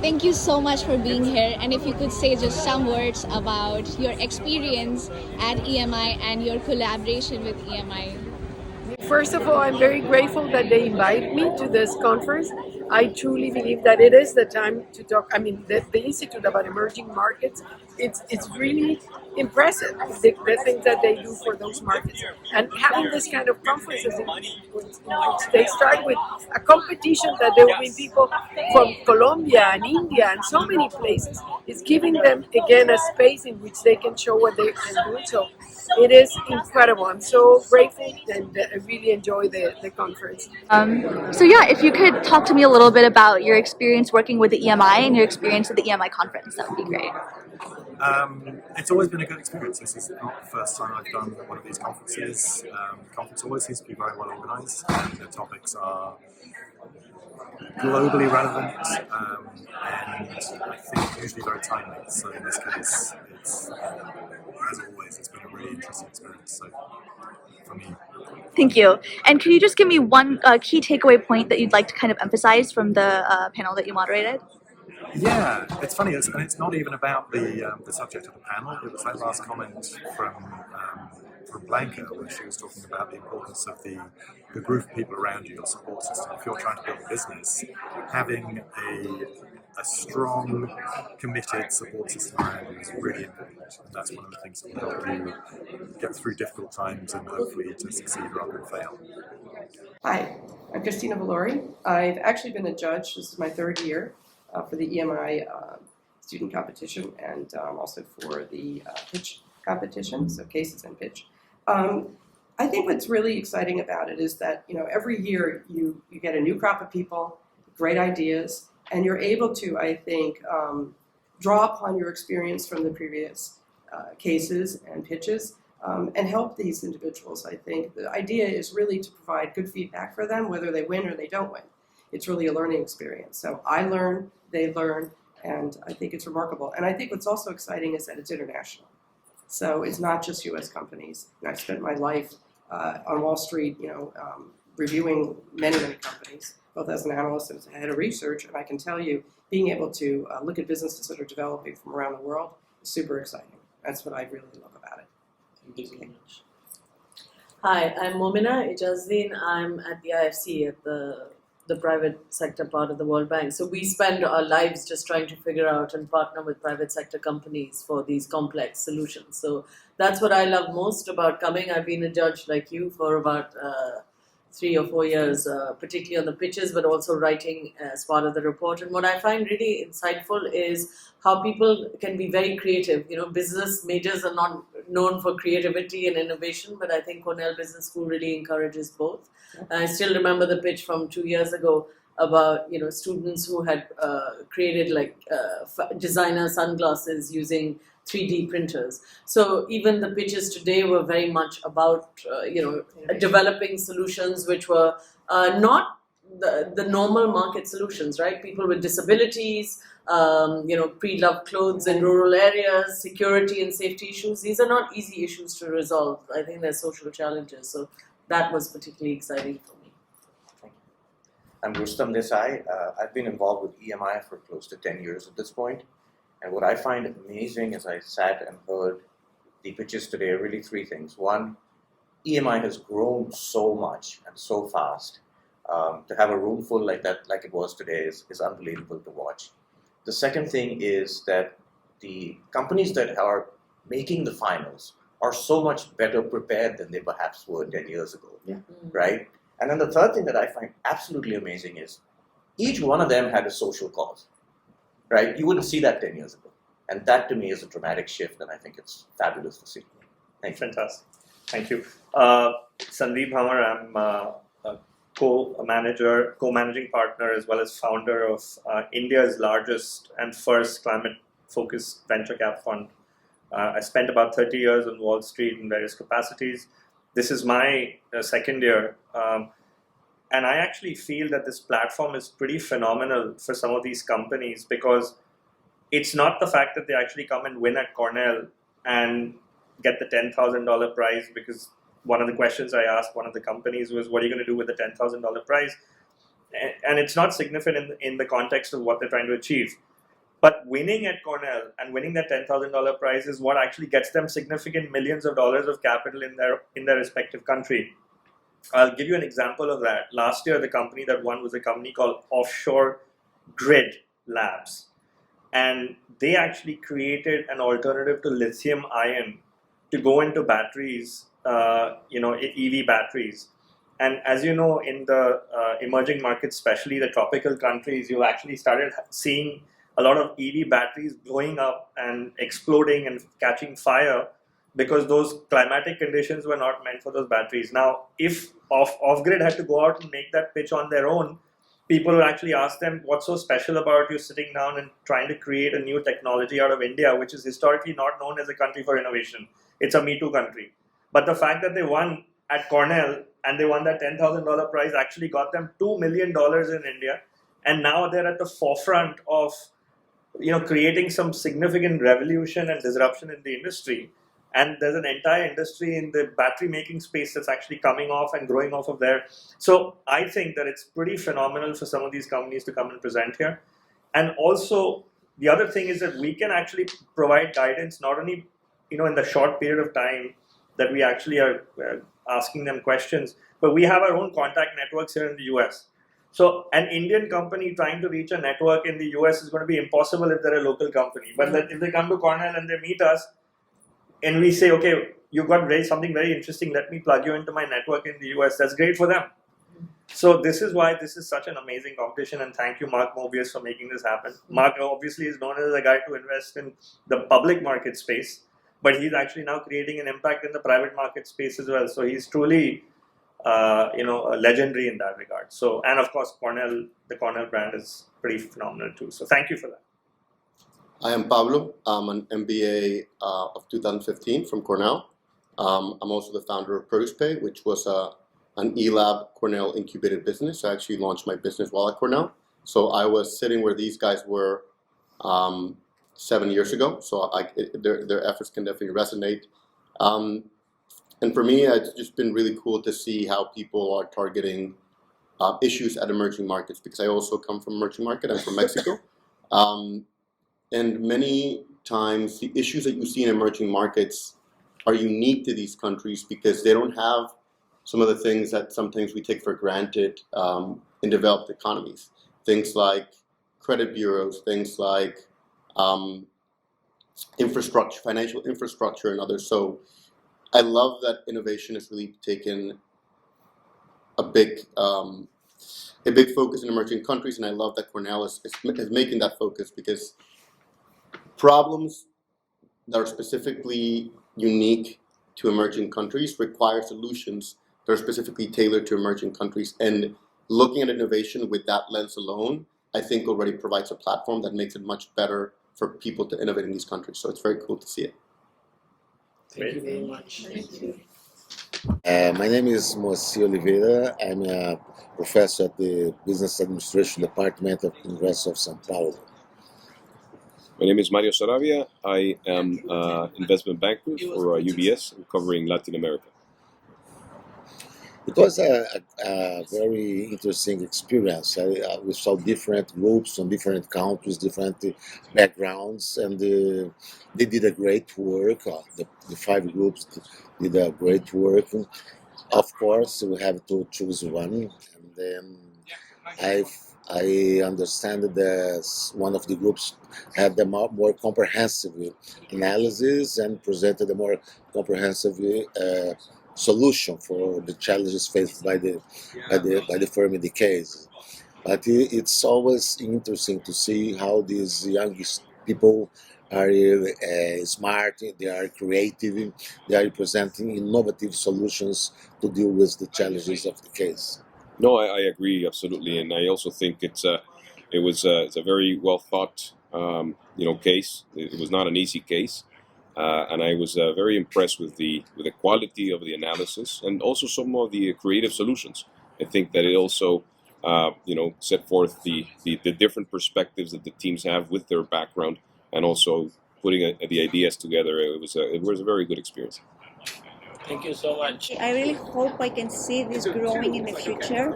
Thank you so much for being here. And if you could say just some words about your experience at EMI and your collaboration with EMI. First of all, I'm very grateful that they invite me to this conference. I truly believe that it is the time to talk. I mean, the Institute about Emerging Markets, it's really impressive, the things that they do for those markets. And having this kind of conferences in which they start with a competition that there will be people from Colombia and India and so many places, is giving them, again, a space in which they can show what they can do. So it is incredible. I'm so grateful and I really enjoy the conference. So yeah, if you could talk to me a little bit about your experience working with the EMI and your experience at the EMI conference, that would be great. It's always been a good experience. This is not the first time I've done one of these conferences. The conference always seems to be very well organised. The topics are globally relevant and I think usually very timely. So in this case, it's as always, it's been a really interesting experience. So for me. Thank you. And can you just give me one key takeaway point that you'd like to kind of emphasize from the panel that you moderated? Yeah, it's funny, and it's not even about the subject of the panel. It was that last comment from Blanca, where she was talking about the importance of the group of people around you, your support system. If you're trying to build a business, having a strong, committed support system around you is really important, and that's one of the things that will help you get through difficult times and hopefully to succeed rather than fail. Hi, I'm Christina Valori. I've actually been a judge. This is my third year for the EMI student competition and also for the pitch competition, so cases and pitch. I think what's really exciting about it is that every year you get a new crop of people, great ideas, and you're able to, I think, draw upon your experience from the previous cases and pitches and help these individuals. I think the idea is really to provide good feedback for them, whether they win or they don't win. It's really a learning experience. So I learn, they learn, and I think it's remarkable. And I think what's also exciting is that it's international. So it's not just U.S. companies. And I've spent my life on Wall Street, reviewing many, many companies, both as an analyst and as a head of research. And I can tell you, being able to look at businesses that are developing from around the world is super exciting. That's what I really love about it. Thank you so much. Hi, I'm Momina Ijazdeen. I'm at the IFC at the private sector part of the World Bank. So we spend our lives just trying to figure out and partner with private sector companies for these complex solutions. So that's what I love most about coming. I've been a judge like you for about 3 or 4 years, particularly on the pitches, but also writing as part of the report. And what I find really insightful is how people can be very creative. Business majors are not known for creativity and innovation, but I think Cornell Business School really encourages both. I still remember the pitch from 2 years ago about students who had created designer sunglasses using 3D printers. So even the pitches today were very much about developing solutions which were not the normal market solutions, right? People with disabilities, pre-loved clothes in rural areas, security and safety issues. These are not easy issues to resolve. I think they're social challenges. So that was particularly exciting for me. Thank you. I'm Rustam Desai. I've been involved with EMI for close to 10 years at this point. And what I find amazing as I sat and heard the pitches today are really three things. One, EMI has grown so much and so fast. To have a room full like that, like it was today, is unbelievable to watch. The second thing is that the companies that are making the finals are so much better prepared than they perhaps were 10 years ago, right? And then the third thing that I find absolutely amazing is each one of them had a social cause, right? You wouldn't see that 10 years ago. And that to me is a dramatic shift, and I think it's fabulous to see. Thank you. Fantastic. Thank you. Sandeep Hamar, I'm a co-managing partner as well as founder of India's largest and first climate-focused venture cap fund. I spent about 30 years on Wall Street in various capacities. This is my second year. And I actually feel that this platform is pretty phenomenal for some of these companies because it's not the fact that they actually come and win at Cornell and get the $10,000 prize, because one of the questions I asked one of the companies was, what are you going to do with the $10,000 prize? And it's not significant in the context of what they're trying to achieve. But winning at Cornell and winning that $10,000 prize is what actually gets them significant millions of dollars of capital in their respective country. I'll give you an example of that. Last year, the company that won was a company called Offshore Grid Labs, and they actually created an alternative to lithium ion to go into batteries, EV batteries. And as you know, in the emerging markets, especially the tropical countries, you actually started seeing a lot of EV batteries blowing up and exploding and catching fire because those climatic conditions were not meant for those batteries. Now, if Off-Grid had to go out and make that pitch on their own, people would actually ask them, what's so special about you sitting down and trying to create a new technology out of India, which is historically not known as a country for innovation. It's a Me Too country. But the fact that they won at Cornell and they won that $10,000 prize actually got them $2 million in India. And now they're at the forefront of creating some significant revolution and disruption in the industry. And there's an entire industry in the battery making space that's actually coming off and growing off of there. So I think that it's pretty phenomenal for some of these companies to come and present here. And also, the other thing is that we can actually provide guidance, not only in the short period of time that we actually are asking them questions, but we have our own contact networks here in the US. So an Indian company trying to reach a network in the US is going to be impossible if they're a local company. But if they come to Cornell and they meet us, and we say, okay, you got something very interesting, let me plug you into my network in the US, that's great for them. So this is why this is such an amazing competition, and thank you, Mark Mobius, for making this happen. Mark obviously is known as a guy to invest in the public market space, but he's actually now creating an impact in the private market space as well. So he's truly legendary in that regard. So, and of course, the Cornell brand is pretty phenomenal too. So thank you for that. I am Pablo. I'm an MBA of 2015 from Cornell. I'm also the founder of ProducePay, which was an eLab Cornell incubated business. I actually launched my business while at Cornell. So I was sitting where these guys were 7 years ago. So their efforts can definitely resonate. And for me, it's just been really cool to see how people are targeting issues at emerging markets, because I also come from emerging market. I'm from Mexico. And many times the issues that you see in emerging markets are unique to these countries because they don't have some of the things that sometimes we take for granted in developed economies. Things like credit bureaus, things like infrastructure, financial infrastructure, and others. So I love that innovation has really taken a big focus in emerging countries, and I love that Cornell is making that focus, because problems that are specifically unique to emerging countries require solutions that are specifically tailored to emerging countries. And looking at innovation with that lens alone, I think already provides a platform that makes it much better for people to innovate in these countries. So it's very cool to see it. Thank you very much. Thank you. My name is Moacir Oliveira. I'm a professor at the Business Administration Department of the University of São Paulo. My name is Mario Sarabia. I am an investment banker for UBS, covering Latin America. It was a very interesting experience. We saw different groups from different countries, different backgrounds, and they did a great work. The 5 groups did a great work. Of course, we have to choose one, and then I understand that one of the groups had a more comprehensive analysis and presented a more comprehensive solution for the challenges faced by the firm in the case. But it's always interesting to see how these young people are smart, they are creative, they are presenting innovative solutions to deal with the challenges of the case. No, I agree absolutely, and I also think it's a very well thought case. It was not an easy case, and I was very impressed with the quality of the analysis and also some of the creative solutions. I think that it also set forth the different perspectives that the teams have with their background, and also putting the ideas together. It was a very good experience. Thank you so much. I really hope I can see this growing in the future.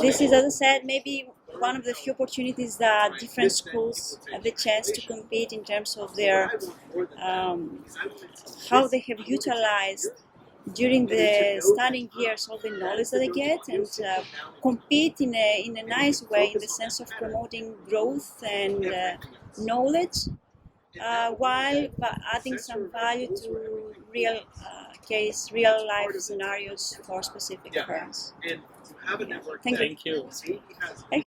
This is, as I said, maybe one of the few opportunities that different schools have the chance to compete in terms of their how they have utilized during the studying years all the knowledge that they get, and compete in a nice way in the sense of promoting growth and knowledge, while adding some value to real life scenarios for specific firms. Thank you. Thank you.